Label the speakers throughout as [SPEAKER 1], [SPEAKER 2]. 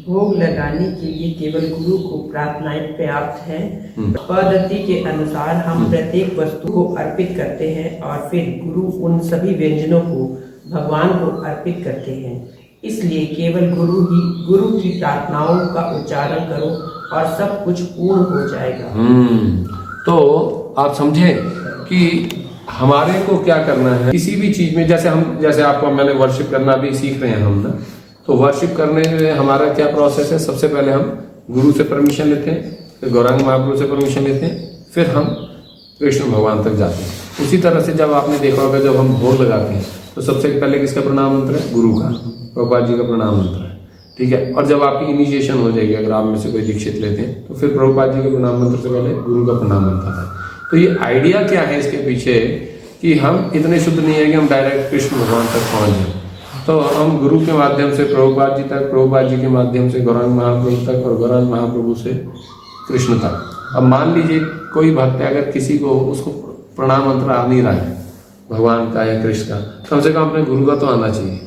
[SPEAKER 1] भोग लगाने के लिए केवल गुरु को प्रार्थनाएं पर्याप्त हैं। पद्धति के अनुसार हम प्रत्येक वस्तु को अर्पित करते हैं और फिर गुरु उन सभी व्यंजनों को भगवान को अर्पित करते हैं। इसलिए केवल गुरु की प्रार्थनाओं का उच्चारण करो और सब कुछ पूर्ण हो जाएगा।
[SPEAKER 2] तो आप समझे कि हमारे को क्या करना है किसी भी चीज में। जैसे आपको मैंने वर्शिप करना भी सीख रहे हैं हम ना, तो वर्शिप करने में हमारा क्या प्रोसेस है। सबसे पहले हम गुरु से परमिशन लेते हैं, फिर गौरांग महाप्रभु से परमिशन लेते हैं, फिर हम कृष्ण भगवान तक जाते हैं। उसी तरह से जब आपने देखा होगा जब हम भोग लगाते हैं तो सबसे पहले किसका प्रणाम मंत्र है? गुरु का, प्रभुपाद जी का प्रणाम मंत्र है, ठीक है। और जब आपकी इनिशिएशन हो जाएगी, अगर आप में से कोई दीक्षित लेते हैं तो फिर प्रभुपाद जी के प्रणाम मंत्र से पहले गुरु का प्रणाम मंत्र है। तो ये आइडिया क्या है इसके पीछे कि हम इतने शुद्ध नहीं है कि हम डायरेक्ट कृष्ण भगवान तक पहुंच जाए। तो हम गुरु के माध्यम से प्रभुपाद जी तक, प्रभुपाद जी के माध्यम से गौरांग महाप्रभु तक और गौरांग महाप्रभु से कृष्ण तक। अब मान लीजिए कोई भक्त है, अगर किसी को उसको प्रणाम मंत्र आ नहीं रहा है भगवान का या कृष्ण का, कम से कम अपने गुरु का तो आना चाहिए।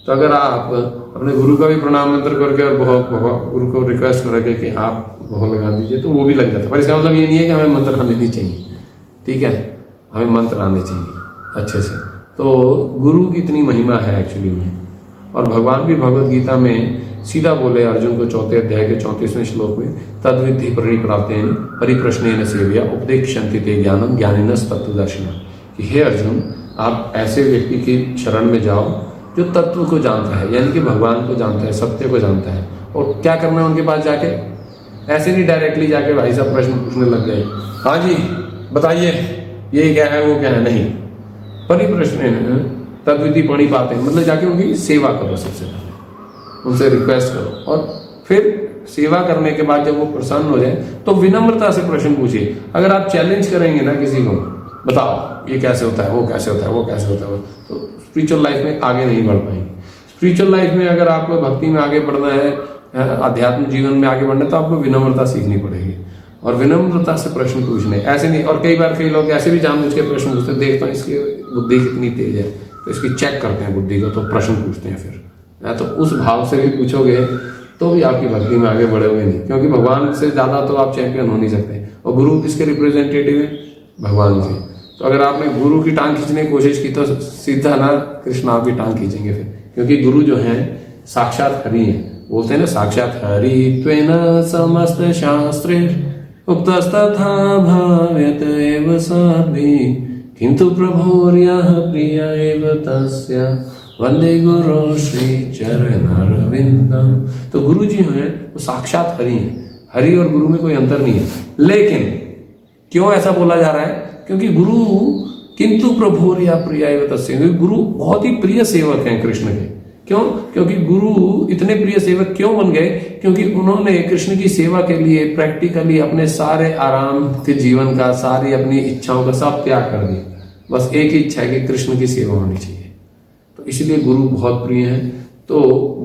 [SPEAKER 2] तो अगर आप अपने गुरु का भी प्रणाम मंत्र करके और गुरु को रिक्वेस्ट करोगे कि आप भोग लगा दीजिए तो वो भी लग जाता है। पर इसका मतलब ये नहीं है कि हमें मंत्र आने नहीं चाहिए, ठीक है, हमें मंत्र आने चाहिए अच्छे से। तो गुरु की इतनी महिमा है एक्चुअली में। और भगवान भी भगवद गीता में सीधा बोले अर्जुन को 4 अध्याय के 34वें श्लोक में, तद्विद्धि परिप्राप्तेन परिप्रश्नेन सेव्या उपदेक्षन्ति ते ज्ञानम ज्ञानिनस् तत्त्वदर्शिनः, कि हे अर्जुन आप ऐसे व्यक्ति की शरण में जाओ जो तत्व को जानता है, यानी कि भगवान को जानता है, सत्य को जानता है। और क्या करना है उनके पास जाके? ऐसे नहीं डायरेक्टली जाके भाई साहब प्रश्न पूछने लग गए, हाँ जी बताइए ये क्या है वो क्या है, नहीं। परिप्रश्न तद्विधि पढ़ी पाते हैं, मतलब जाके उनकी सेवा करो, सबसे पहले उनसे रिक्वेस्ट करो और फिर सेवा करने के बाद जब वो प्रसन्न हो जाए तो विनम्रता से प्रश्न पूछिए। अगर आप चैलेंज करेंगे ना किसी को, बताओ ये कैसे होता है, वो कैसे होता है, वो कैसे होता है, तो स्पिरिचुअल लाइफ में आगे नहीं बढ़ पाएंगे। स्पिरिचुअल लाइफ में अगर आपको भक्ति में आगे बढ़ना है, आध्यात्मिक जीवन में आगे बढ़ना है, तो आपको विनम्रता सीखनी पड़ेगी और विनम्रता से प्रश्न पूछने, ऐसे नहीं। और कई लोग ऐसे भी जानबूझ के प्रश्न पूछते, देखता हूँ इसकी बुद्धि कितनी तेज है तो इसकी चेक करते हैं बुद्धि को, तो प्रश्न पूछते हैं फिर। तो उस भाव से भी पूछोगे तो भी आपकी भक्ति में आगे बढ़ोगे नहीं, क्योंकि भगवान से ज्यादा तो आप चैंपियन हो नहीं सकते। और गुरु किसके रिप्रेजेंटेटिव है? भगवान के। तो अगर आपने गुरु की टांग खींचने की कोशिश की तो सीधा ना कृष्ण आपकी टांग खींचेंगे फिर, क्योंकि गुरु जो है साक्षात हरि है। बोलते हैं ना, साक्षात हरि त्वेन समस्त शास्त्रे उक्तस्तथा भाव्यत एव साध्वी किंतु प्रभुर्यः प्रिय एव तस्य वंदे गुरु श्री चरणारविंदम। तो गुरु जी हैं वो साक्षात हरि हैं। हरि और गुरु में कोई अंतर नहीं है। लेकिन क्यों ऐसा बोला जा रहा है? क्योंकि गुरु किंतु प्रभुर्यः प्रिय एव तस्य, गुरु बहुत ही प्रिय सेवक हैं कृष्ण के। क्यों? क्योंकि गुरु इतने प्रिय सेवक क्यों बन गए? क्योंकि उन्होंने कृष्ण की सेवा के लिए प्रैक्टिकली अपने सारे आराम के जीवन का, सारी अपनी इच्छाओं का सब त्याग कर दिया। बस एक ही इच्छा है कि कृष्ण की सेवा होनी चाहिए। तो इसलिए गुरु बहुत प्रिय है। तो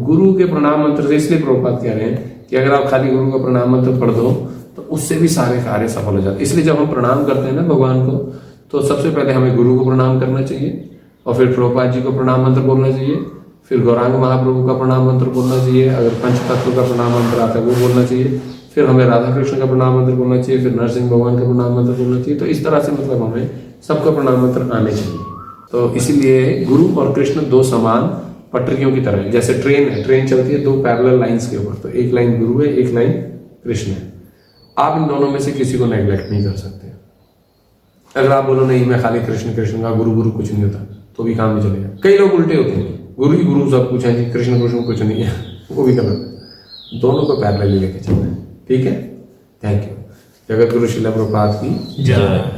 [SPEAKER 2] गुरु के प्रणाम मंत्र से इसलिए प्रभुपाद कह रहे हैं कि अगर आप खाली गुरु का प्रणाम मंत्र पढ़ दो तो उससे भी सारे कार्य सफल हो जाते। इसलिए जब हम प्रणाम करते हैं ना भगवान को, तो सबसे पहले हमें गुरु को प्रणाम करना चाहिए और फिर प्रभुपाद जी को प्रणाम मंत्र बोलना चाहिए, फिर गौरांग महाप्रभु का प्रणाम मंत्र बोलना चाहिए, अगर पंच तत्व का प्रणाम मंत्र आता है वो बोलना चाहिए, फिर हमें राधा कृष्ण का प्रणाम मंत्र बोलना चाहिए, फिर नरसिंह भगवान का प्रणाम मंत्र बोलना चाहिए। तो इस तरह से मतलब हमें सबका प्रणाम मंत्र आने चाहिए। तो इसीलिए गुरु और कृष्ण दो समान पटरियों की तरह है। जैसे ट्रेन है, ट्रेन चलती है दो पैरेलल लाइंस के ऊपर, तो एक लाइन गुरु है, एक लाइन कृष्ण है। आप इन दोनों में से किसी को नेग्लेक्ट नहीं कर सकते। अगर आप बोलो नहीं मैं खाली कृष्ण कृष्ण का, गुरु गुरु कुछ नहीं होता, तो भी काम नहीं चलेगा। कई लोग उल्टे होते हैं, गुरु ही गुरु सब कुछ है जी, कृष्ण कृष्ण कुछ नहीं है, वो भी गलत है। दोनों को पैरेलल लेके चलना है, ठीक है। Thank you. जगत गुरु श्रील प्रभुपाद की जय।